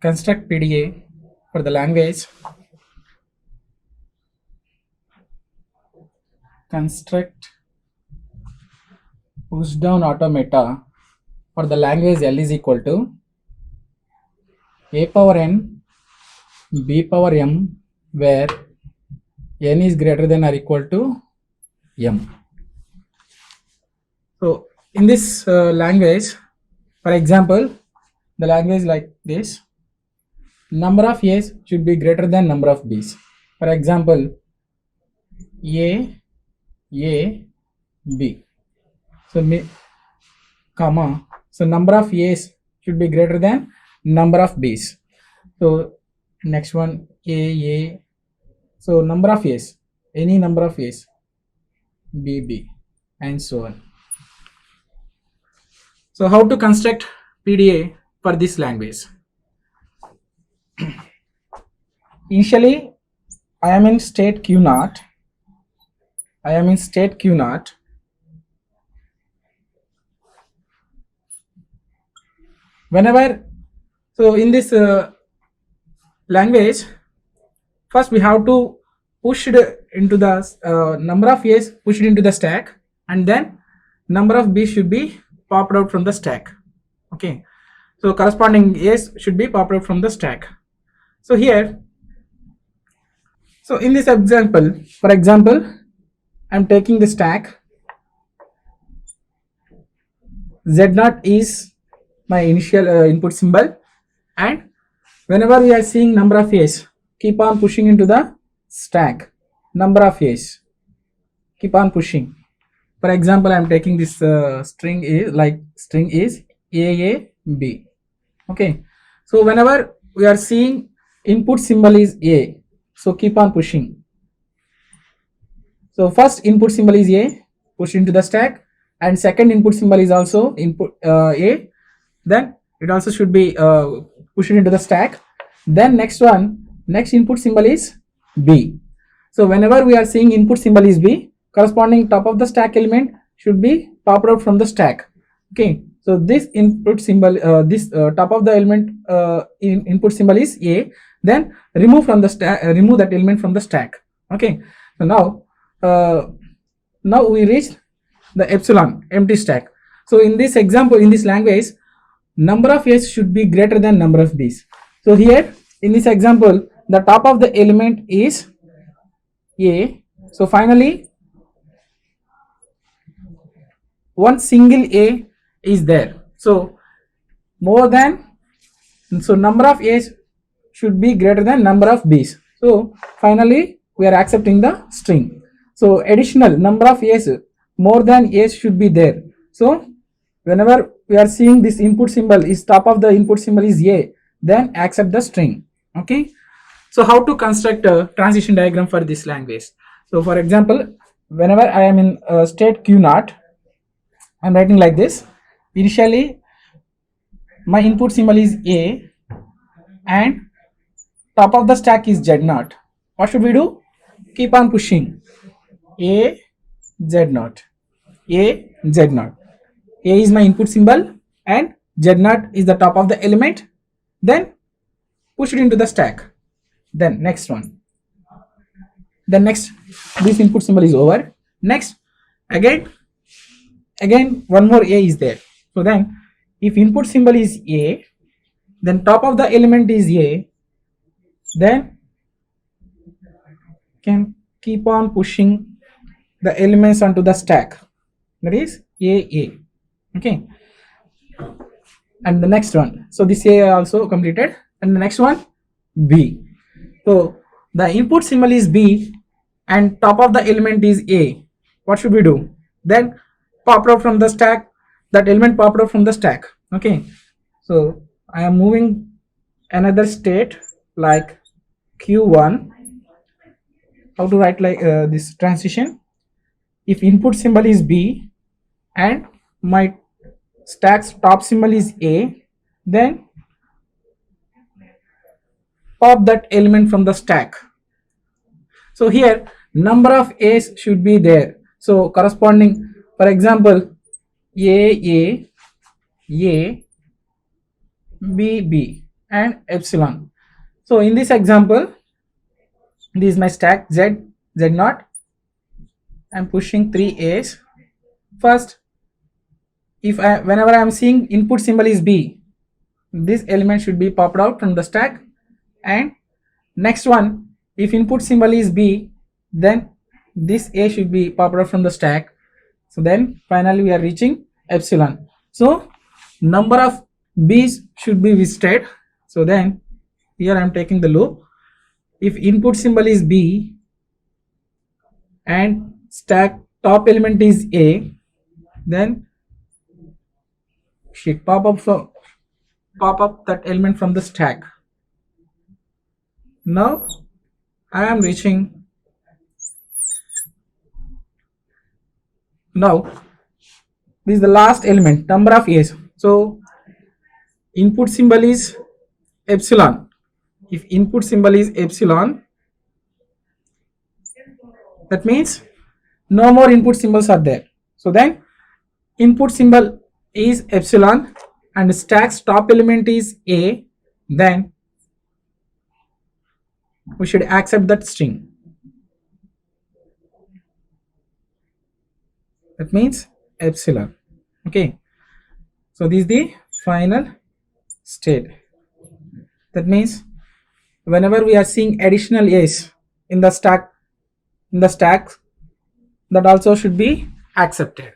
construct PDA for the language. Construct push down automata for the language L is equal to a power n b power m, where n is greater than or equal to m. So in this language, for example, the language like this, number of a's should be greater than number of b's. For example, a b. So comma. So number of a's should be greater than number of b's. So next one a. So number of a's, any number of a's, b, and so on. So how to construct PDA for this language? Initially, I am in state Q0. Whenever, so in this language, first we have to push it into the number of a's pushed into the stack, and then number of b's should be popped out from the stack. Okay, so corresponding a's should be popped out from the stack. So here, so in this example, for example, I'm taking the stack. Z0 is my initial input symbol, and whenever we are seeing number of a's, keep on pushing into the stack. Number of a's, keep on pushing. For example, I'm taking this string is AAB. Okay, so whenever we are seeing input symbol is A, so keep on pushing. So first input symbol is A, push into the stack, and second input symbol is also input A, then it also should be pushed into the stack. Then next input symbol is B. So whenever we are seeing input symbol is B, corresponding top of the stack element should be popped out from the stack. Okay, so this input symbol, this top of the element input symbol is A, then remove from the stack, remove that element from the stack. Okay, so now we reach the epsilon empty stack. So in this example, in this language, number of a's should be greater than number of b's. So here in this example, the top of the element is A. So finally, one single A is there. So number of A's should be greater than number of B's. So finally, we are accepting the string. So additional number of A's more than A's should be there. So whenever we are seeing this input symbol is top of the input symbol is A, then accept the string. Okay. So how to construct a transition diagram for this language? So for example, whenever I am in state Q0, I am writing like this. Initially, my input symbol is A, and top of the stack is Z0. What should we do? Keep on pushing. A, Z0. A, Z0. A is my input symbol, and Z0 is the top of the element. Then push it into the stack. Then next one. Then next, this input symbol is over. Next, again one more A is there. So then if input symbol is A, then top of the element is A, then can keep on pushing the elements onto the stack. That is A. Okay. And the next one. So this A also completed. And the next one, B. So the input symbol is B and top of the element is A. What should we do? Then pop out from the stack, that element popped out from the stack. Okay. So I am moving another state like Q1. How to write like this transition? If input symbol is B and my stack's top symbol is A, then pop that element from the stack. So here number of A's should be there. So corresponding, for example, A, B. and epsilon. So in this example, this is my stack Z, Z0. I'm pushing 3 A's. First, whenever I'm seeing input symbol is B, this element should be popped out from the stack. And next one, if input symbol is B, then this A should be popped out from the stack. So then finally we are reaching epsilon. So number of B's should be visited. So then here I am taking the loop. If input symbol is B and stack top element is A, then should pop up that element from the stack. Now I am reaching. Now this is the last element, number of A's. So input symbol is epsilon. If input symbol is epsilon, that means no more input symbols are there. So then input symbol is epsilon and stack's top element is A, then we should accept that string. That means epsilon. Okay, so this is the final state. That means whenever we are seeing additional A's in the stack, that also should be accepted.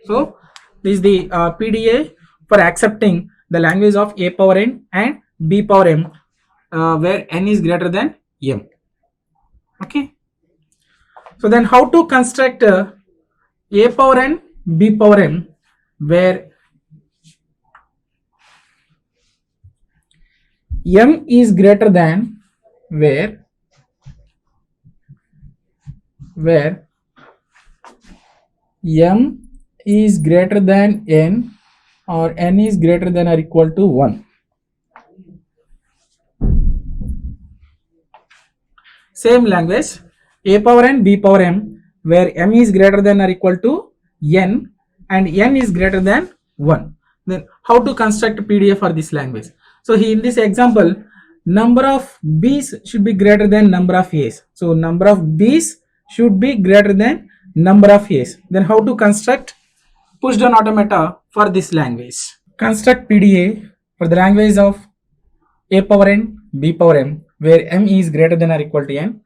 So this is the PDA for accepting the language of A power n and B power m, where n is greater than m. Okay, so then how to construct A power n, B power m, where m is greater than, where m is greater than n or n is greater than or equal to 1. Same language, A power n, B power m, where m is greater than or equal to n and n is greater than 1. Then how to construct PDA for this language? So in this example, number of B's should be greater than number of A's. So number of B's should be greater than number of A's. Then how to construct push down automata for this language? Construct PDA for the language of A power n, B power m, where m is greater than or equal to n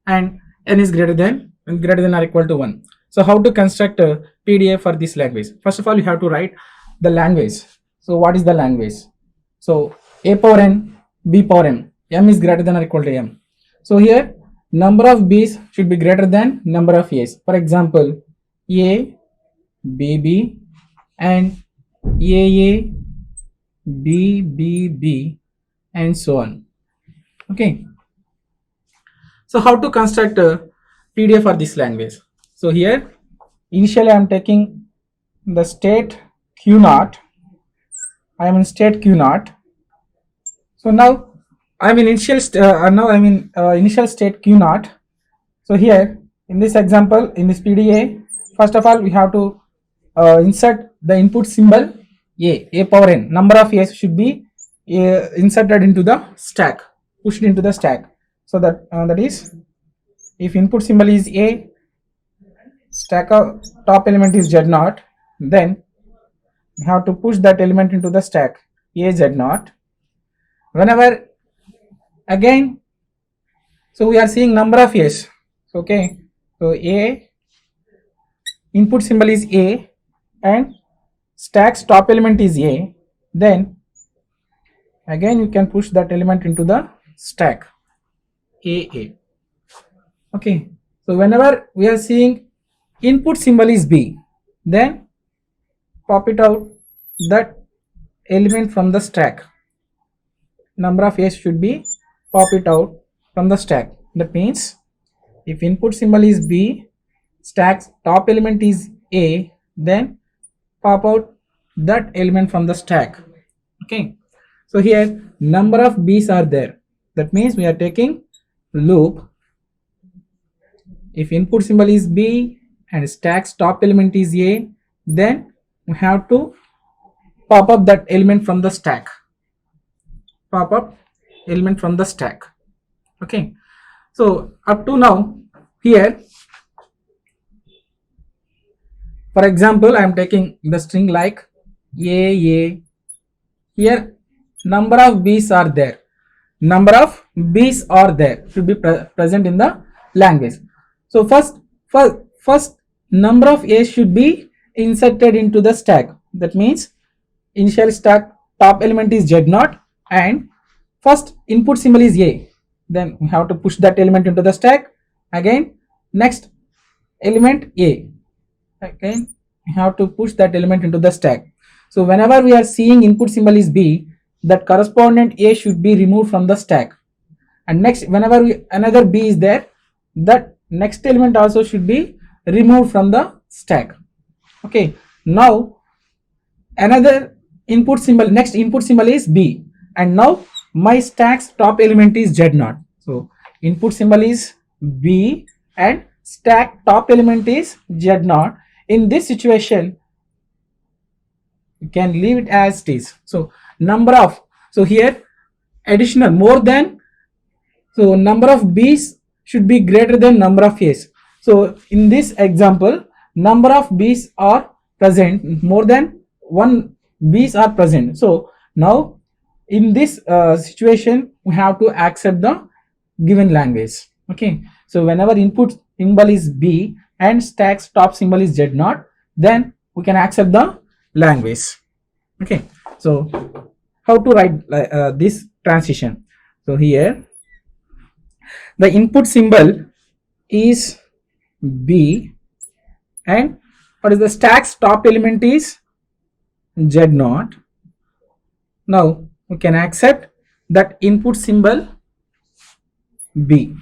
and n is greater than or equal to 1. So how to construct a PDA for this language? First of all, you have to write the language. So what is the language? So A power n, B power m is greater than or equal to m. So here number of B's should be greater than number of A's. For example, A, B, and A, B, and so on. Okay. So how to construct a PDA for this language? So here initially I am taking the state Q0. I am in state Q0. So now I am in initial state Q0. So here in this example, in this PDA, first of all we have to insert the input symbol A power n. Number of A's should be inserted into the stack, pushed into the stack. So that is, if input symbol is A, stack of top element is Z0, then we have to push that element into the stack A Z0. Whenever again, so we are seeing number of A's. Okay, so A, input symbol is A and stack's top element is A, then again you can push that element into the stack A. Okay, so whenever we are seeing input symbol is B, then pop it out that element from the stack. Number of A's should be pop it out from the stack. That means if input symbol is B, stack's top element is A, then pop out that element from the stack. Okay, so here number of B's are there. That means we are taking loop. If input symbol is B and stack's top element is A, then we have to pop up that element from the stack. pop up element from the stack. Okay, so up to now here, for example, I am taking the string like a. Here number of b's are there. Number of b's are there should be present in the language. So first number of a's should be inserted into the stack. That means initial stack top element is z0 and first input symbol is a. Then we have to push that element into the stack. Again next element a. Again we have to push that element into the stack. So whenever we are seeing input symbol is b, that correspondent a should be removed from the stack. And next whenever another b is there, that next element also should be removed from the stack. Okay, now another input symbol, next input symbol is b, and now my stack's top element is z0. So input symbol is b and stack top element is z0. In this situation you can leave it as it is. So number of, so here additional more than, so number of b's should be greater than number of a's. So in this example number of b's are present, more than one b's are present. So now in this situation we have to accept the given language. Okay, so whenever input symbol is b and stack's top symbol is z0, then we can accept the language. Okay, so how to write this transition? So here the input symbol is b and what is the stack's top element is z0. Now we can accept that input symbol b.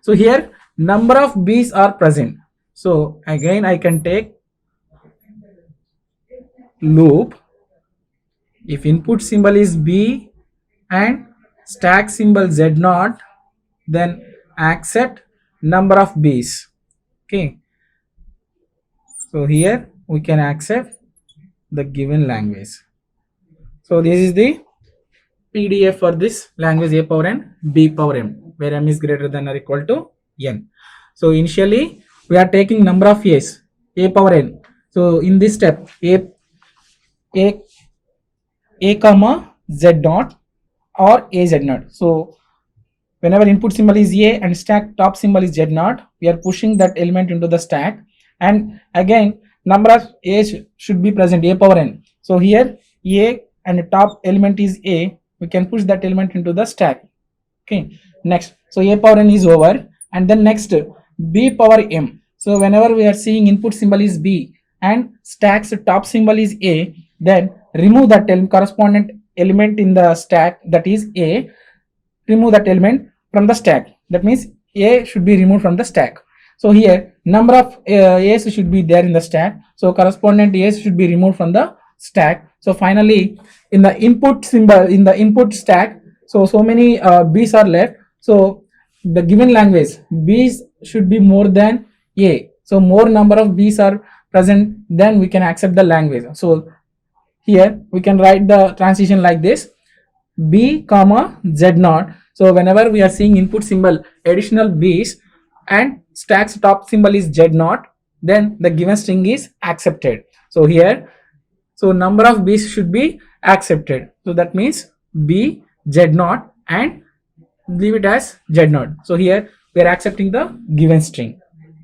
So here number of b's are present. So again I can take loop. If input symbol is b and stack symbol z0, then accept number of b's. Okay, so here we can accept the given language. So this is the PDF for this language a power n b power m, where m is greater than or equal to n. So initially we are taking number of a's, a power n. So in this step a comma z0 or a z0. So whenever input symbol is a and stack top symbol is z0, we are pushing that element into the stack, and again number of a's should be present, a power n. So here a and top element is a, we can push that element into the stack. Okay, next, so a power n is over, and then next b power m. So whenever we are seeing input symbol is b and stack's top symbol is a, then remove that correspondent element in the stack, that is a, remove that element from the stack. That means a should be removed from the stack. So here number of a's should be there in the stack, so correspondent a's should be removed from the stack. So finally in the input symbol, in the input stack, so many b's are left. So the given language b's should be more than a, so more number of b's are present, then we can accept the language. So here we can write the transition like this: b comma z0. So whenever we are seeing input symbol additional b's and stack's top symbol is z0, then the given string is accepted. So here, so number of b's should be accepted. So that means b z0 and leave it as z0. So here we are accepting the given string.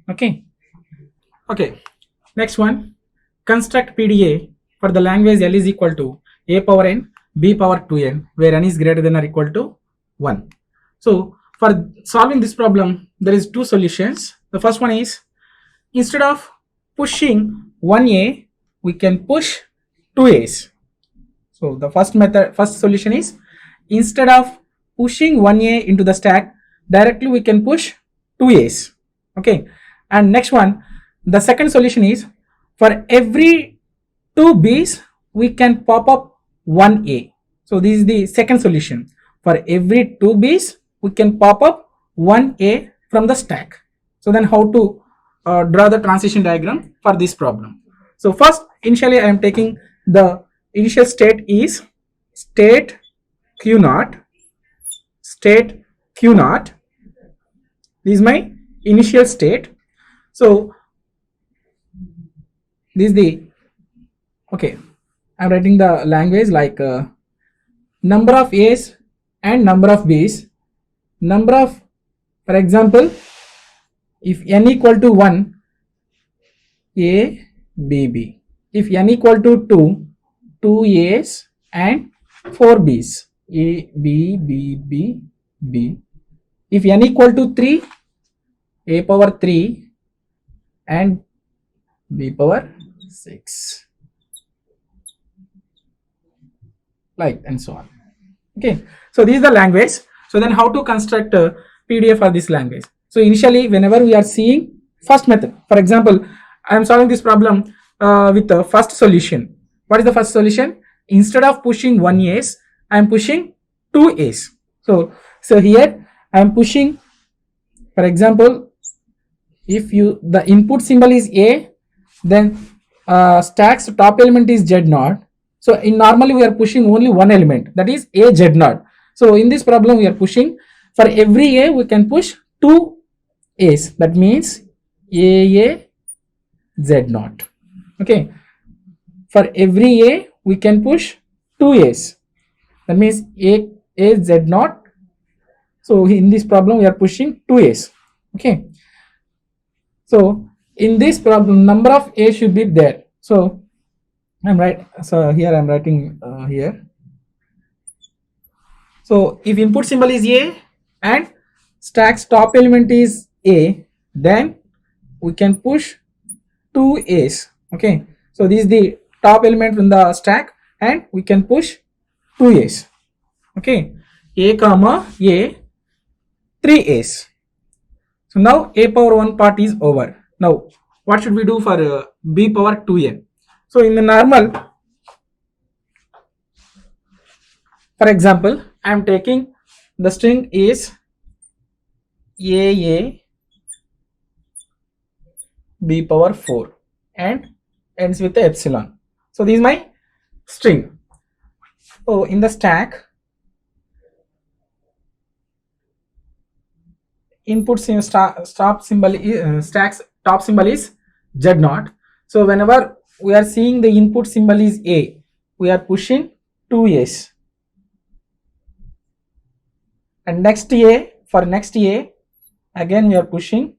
Okay. Okay. Next one, construct PDA for the language L is equal to a power n b power 2n, where n is greater than or equal to 1. So for solving this problem, there is two solutions. The first one is, instead of pushing 1a, we can push 2a's. So the first solution is, instead of pushing 1a into the stack, directly we can push 2a's. Okay. And next one, the second solution is, for every 2 b's we can pop up 1a. So this is the second solution. For every 2 b's we can pop up 1a from the stack. So then how to draw the transition diagram for this problem? So first, initially I am taking the initial state is state q naught, state q naught. This is my initial state. So this is the, okay, I'm writing the language like number of a's and number of b's. Number of, for example, if n equal to 1, a, b, b. If n equal to 2, 2 a's and 4 b's, a, b, b, b, b. If n equal to 3, a power 3 and b power 6, like and so on. Okay, so this is the language. So then how to construct a PDF for this language? So initially, whenever we are seeing first method, for example, I am solving this problem with the first solution. What is the first solution? Instead of pushing 1 a's, I am pushing 2 a's. So here I am pushing, for example, if the input symbol is a, then stack's top element is z naught. So in normally we are pushing only one element, that is a z naught. So in this problem we are pushing, for every a we can push 2 a's, that means a z naught. Okay, for every a we can push 2 a's, that means a z naught. So in this problem we are pushing 2 a's. Okay, so in this problem number of a should be there. So I'm right. So here I'm writing here. So if input symbol is a and stack's top element is a, then we can push 2 a's. Okay, so this is the top element from the stack and we can push 2 a's. Okay, a comma a, 3 a's. So now a power 1 part is over. Now what should we do for b power 2n? So in the normal, for example, I am taking the string is a b power 4 and ends with the epsilon. So this is my string. So in the stack, input stop symbol is, stack's top symbol is z naught. So whenever we are seeing the input symbol is a, we are pushing 2 a's, and next a, for next a again we are pushing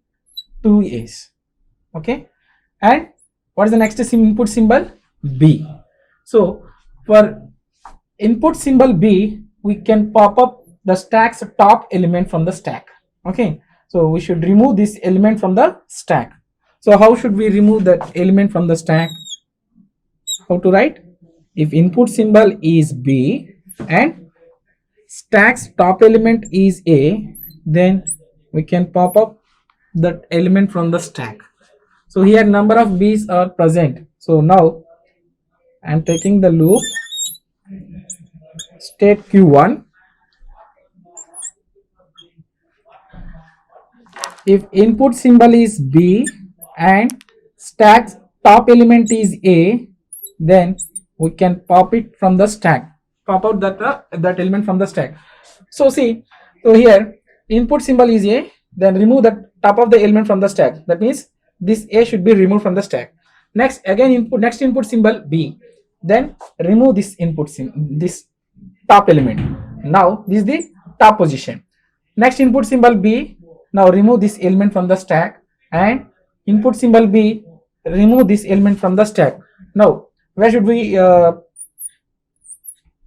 2 a's. Okay, and what is the next input symbol? B. So for input symbol B we can pop up the stack's top element from the stack. Okay, so we should remove this element from the stack. So how should we remove that element from the stack? How to write? If input symbol is B and stack's top element is A, then we can pop up that element from the stack. So here number of B's are present. So now I am taking the loop state Q1. If input symbol is B and stack's top element is A, then we can pop it from the stack, pop out that element from the stack. So see, so here input symbol is A, then remove the top of the element from the stack. That means this A should be removed from the stack. Next again next input symbol B, then remove this this top element. Now this is the top position. Next input symbol B, now remove this element from the stack, and input symbol B, remove this element from the stack. Now where should we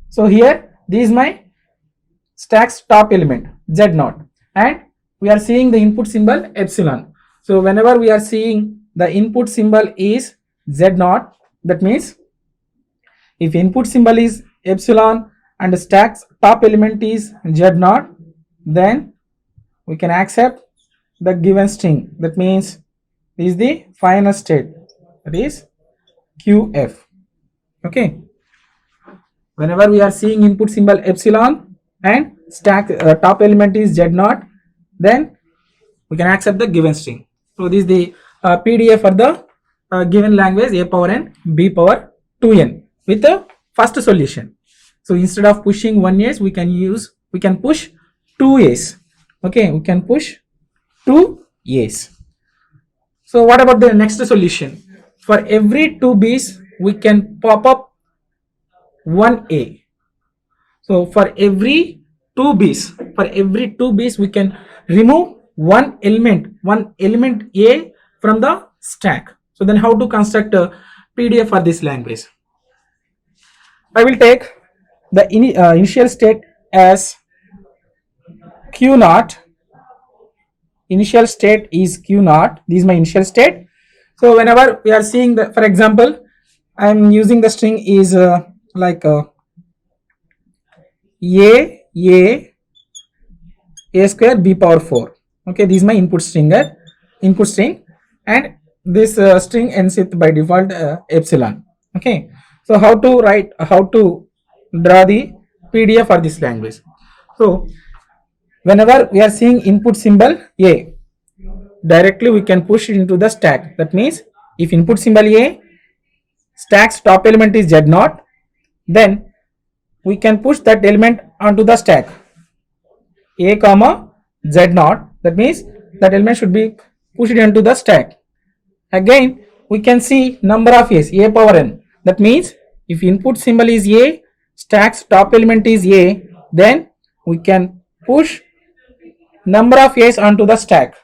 so here this is my stack's top element z naught, and we are seeing the input symbol epsilon. So whenever we are seeing the input symbol is z naught, that means if input symbol is epsilon and the stack's top element is z naught, then we can accept the given string. That means this is the final state, that is QF. Okay, whenever we are seeing input symbol epsilon and stack top element is z naught, then we can accept the given string. So this is the PDF for the given language a power n b power 2n with the first solution. So instead of pushing one ace, we can push two ace. Okay, we can push two ace. So what about the next solution? For every two b's, we can pop up one a. So for every two b's, we can remove one element a from the stack. So then how to construct a PDF for this language? I will take the initial state as q naught. Initial state is q naught. This is my initial state. So whenever we are seeing the, for example, I am using the string is like a square b power 4. Okay, this is my input string, and this string ends with by default epsilon. Okay, so how to draw the PDF for this language? So whenever we are seeing input symbol a, directly we can push it into the stack. That means if input symbol a, stack's top element is z0, then we can push that element onto the stack a comma z0. That means that element should be pushed into the stack. Again, we can see number of a's, a power n. That means if input symbol is a, stack's top element is a, then we can push number of a's onto the stack.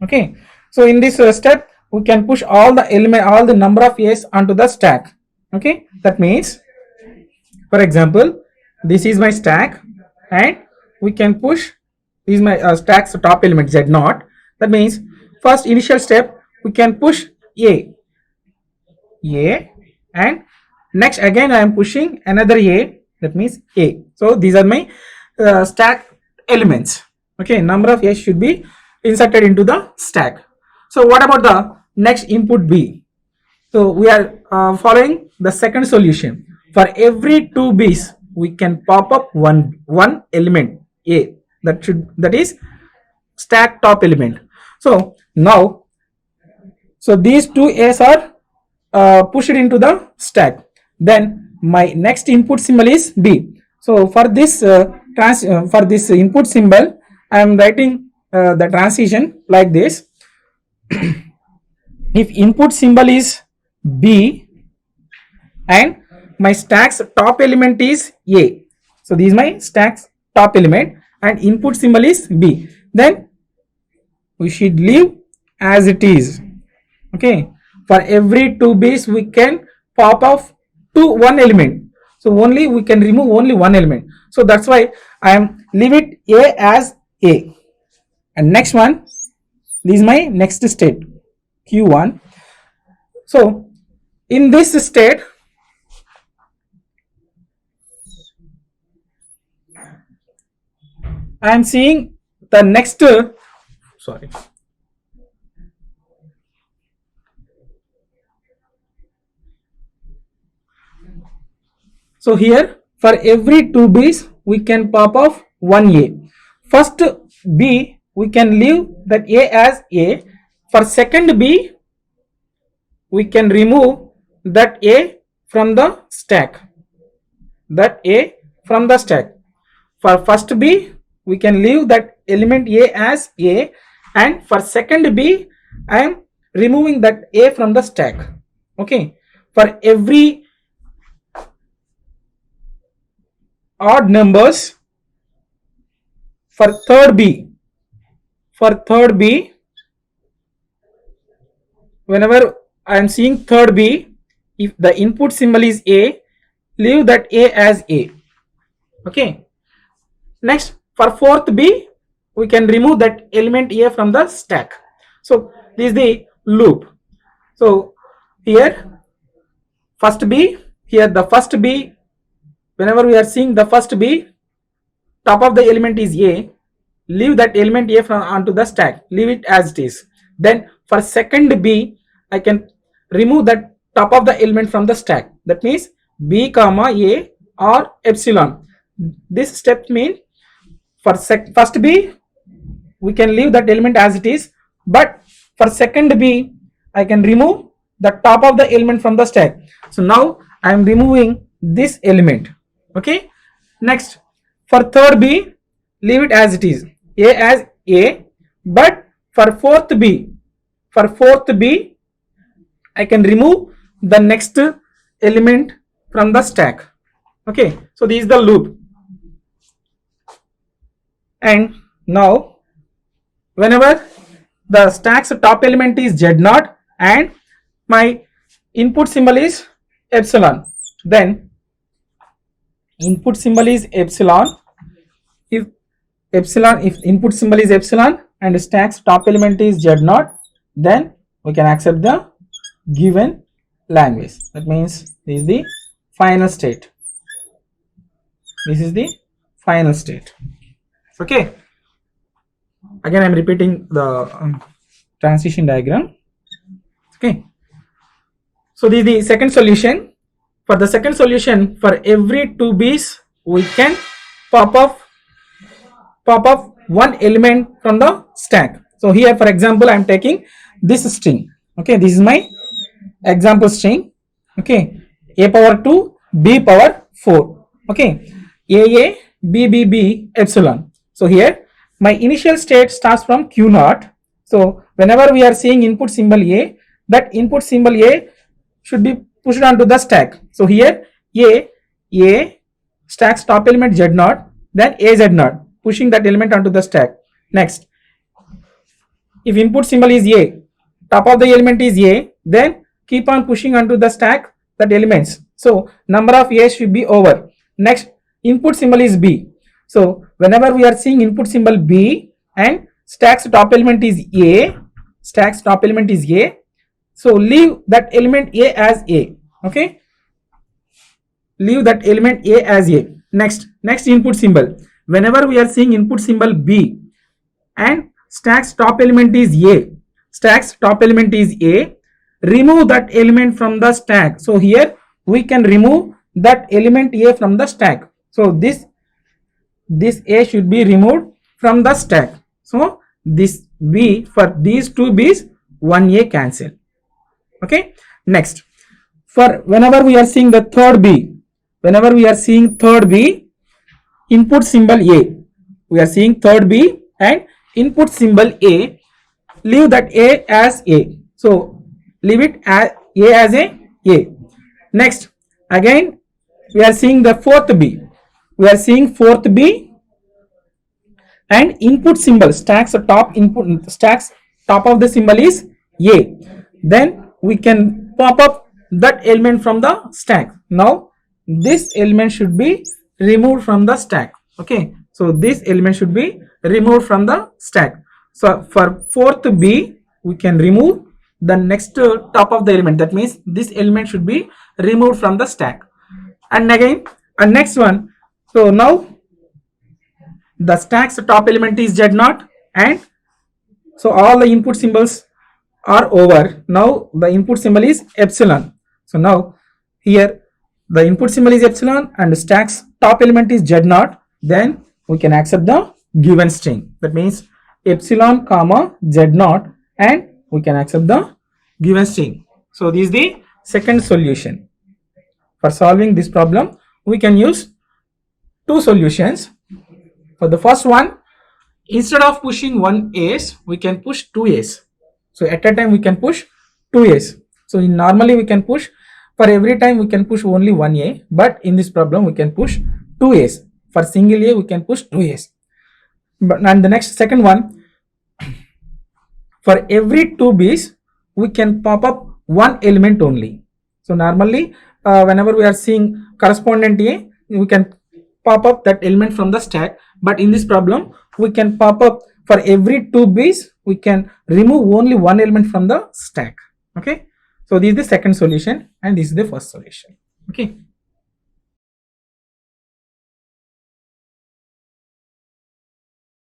Okay, so in this step we can push all the number of a's onto the stack. Okay, that means, for example, this is my stack and we can push, this is my stack's top element z0. That means first initial step we can push a, and next again I am pushing another a, that means a. So these are my stack elements. Okay, number of a's should be inserted into the stack. So what about the next input b? So we are following the second solution. For every two b's, we can pop up one element a, that is stack top element. So now, so these two a's are pushed into the stack. Then my next input symbol is b. So for this input symbol, I am writing the transition like this. If input symbol is b and my stack's top element is a, so this is my stack's top element and input symbol is b, then we should leave as it is. Okay, for every two b's we can pop off one element, so only we can remove only one element. So that's why I am leave it a as a. And next one, this is my next state q1. So in this state, I am seeing the next, sorry, so here for every two b's we can pop off one a. First b we can leave that a as a. For second b we can remove that a from the stack, For first b we can leave that element a as a, and for second b I am removing that a from the stack. Okay, for every odd numbers, for third b, whenever I am seeing third b, if the input symbol is a, leave that a as a. Okay, next for fourth b we can remove that element a from the stack. So this is the loop. So here first b, here the first b, whenever we are seeing the first b, top of the element is a, leave that element a from onto the stack, leave it as it is. Then for second b I can remove that top of the element from the stack, that means b comma a or epsilon. This step means for first b we can leave that element as it is, but for second b I can remove the top of the element from the stack. So now I am removing this element. Okay. Next, for third B, leave it as it is, A as A, but for fourth B, I can remove the next element from the stack. Okay, so this is the loop. And now whenever the stack's top element is Z0 and my input symbol is epsilon, then input symbol is epsilon. If input symbol is epsilon and stack's top element is Z0, then we can accept the given language. That means this is the final state. Okay. Again, I am repeating the transition diagram. Okay. So this is the second solution. For the second solution, for every 2 B's, we can pop up one element from the stack. So here, for example, I am taking this string. Okay, this is my example string. Okay, A power 2, B power 4. Okay, A, B, epsilon. So here, my initial state starts from Q0. So whenever we are seeing input symbol A, that input symbol A should be pushed onto the stack. So here, A stack's top element Z0, then A Z0, pushing that element onto the stack. Next, if input symbol is A, top of the element is A, then keep on pushing onto the stack that elements. So number of A's should be over. Next, input symbol is B. So whenever we are seeing input symbol B and stack's top element is A, so leave that element A as A. Okay, leave that element A as A. Next input symbol. Whenever we are seeing input symbol B and stack's top element is A, remove that element from the stack. So here we can remove that element A from the stack. So this A should be removed from the stack. So this B, for these 2 B's, 1 A cancel. Okay. Next, for whenever we are seeing the third B, input symbol A, we are seeing third B and input symbol A, leave that A as A. So leave it as A as A. Next, again we are seeing the fourth B. And input symbol, stack's top of the symbol is A. Then we can pop up that element from the stack. Now this element should be removed from the stack. Okay, so this element should be removed from the stack. So for fourth B, we can remove the next top of the element. That means this element should be removed from the stack. And again, next one. So now the stack's top element is Z0, and so all the input symbols are over. Now the input symbol is epsilon. So now here the input symbol is epsilon and the stack's top element is Z0. Then we can accept the given string. That means epsilon comma Z0, and we can accept the given string. So this is the second solution. For solving this problem, we can use 2 solutions. For the first one, instead of pushing 1 A's, we can push 2 A's. So at a time we can push 2 A's. So normally we can push, for every time we can push only 1 A, but in this problem we can push 2 A's. For single A we can push 2 A's. And the second one, for every 2 B's we can pop up 1 element only. So normally whenever we are seeing correspondent A, we can pop up that element from the stack, but in this problem we can pop up, for every 2 B's we can remove only 1 element from the stack. Okay, so this is the second solution and this is the first solution. Okay.